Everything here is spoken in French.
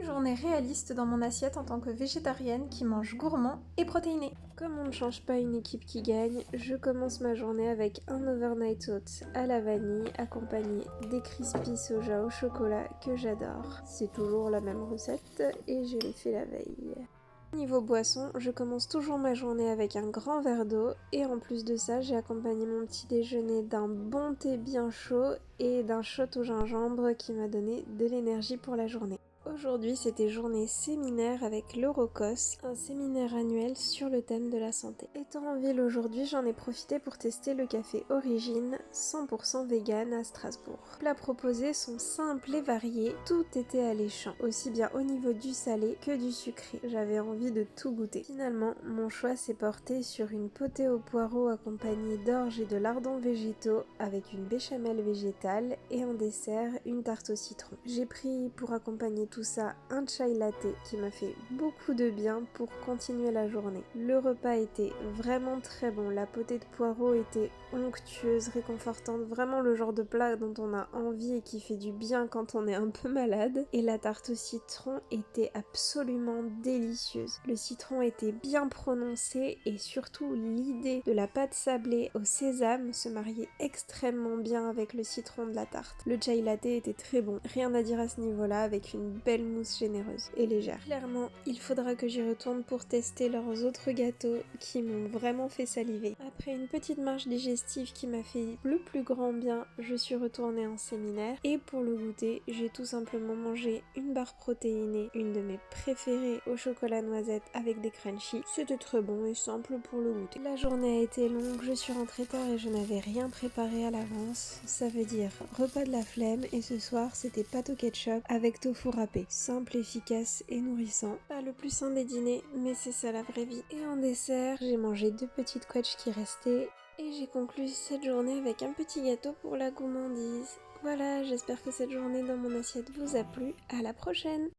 Une journée réaliste dans mon assiette en tant que végétarienne qui mange gourmand et protéiné. Comme on ne change pas une équipe qui gagne, je commence ma journée avec un overnight oats à la vanille accompagné des crispy soja au chocolat que j'adore. C'est toujours la même recette et je l'ai fait la veille. Niveau boisson, je commence toujours ma journée avec un grand verre d'eau et en plus de ça, j'ai accompagné mon petit déjeuner d'un bon thé bien chaud et d'un shot au gingembre qui m'a donné de l'énergie pour la journée. Aujourd'hui, c'était journée séminaire avec l'Eurocos, un séminaire annuel sur le thème de la santé. Étant en ville aujourd'hui, j'en ai profité pour tester le café Origine, 100% vegan à Strasbourg. Les plats proposés sont simples et variés, tout était alléchant, aussi bien au niveau du salé que du sucré. J'avais envie de tout goûter. Finalement, mon choix s'est porté sur une potée au poireau accompagnée d'orge et de lardons végétaux avec une béchamel végétale et en dessert, une tarte au citron. J'ai pris pour accompagner tout ça un chai latte qui m'a fait beaucoup de bien pour continuer la journée. Le repas était vraiment très bon, la potée de poireaux était onctueuse, réconfortante, vraiment le genre de plat dont on a envie et qui fait du bien quand on est un peu malade. Et la tarte au citron était absolument délicieuse. Le citron était bien prononcé et surtout l'idée de la pâte sablée au sésame se mariait extrêmement bien avec le citron de la tarte. Le chai latte était très bon, rien à dire à ce niveau-là, avec une belle mousse généreuse et légère. Clairement, il faudra que j'y retourne pour tester leurs autres gâteaux qui m'ont vraiment fait saliver. Après une petite marche digestive qui m'a fait le plus grand bien, je suis retournée en séminaire et pour le goûter, j'ai tout simplement mangé une barre protéinée, une de mes préférées au chocolat noisette avec des crunchy. C'était très bon et simple pour le goûter. La journée a été longue, je suis rentrée tard et je n'avais rien préparé à l'avance. Ça veut dire repas de la flemme et ce soir c'était pâte au ketchup avec tofu râpé. Simple, efficace et nourrissant. Pas le plus sain des dîners, mais c'est ça la vraie vie. Et en dessert, j'ai mangé 2 petites quetches qui restaient et j'ai conclu cette journée avec un petit gâteau pour la gourmandise. Voilà, j'espère que cette journée dans mon assiette vous a plu. À la prochaine!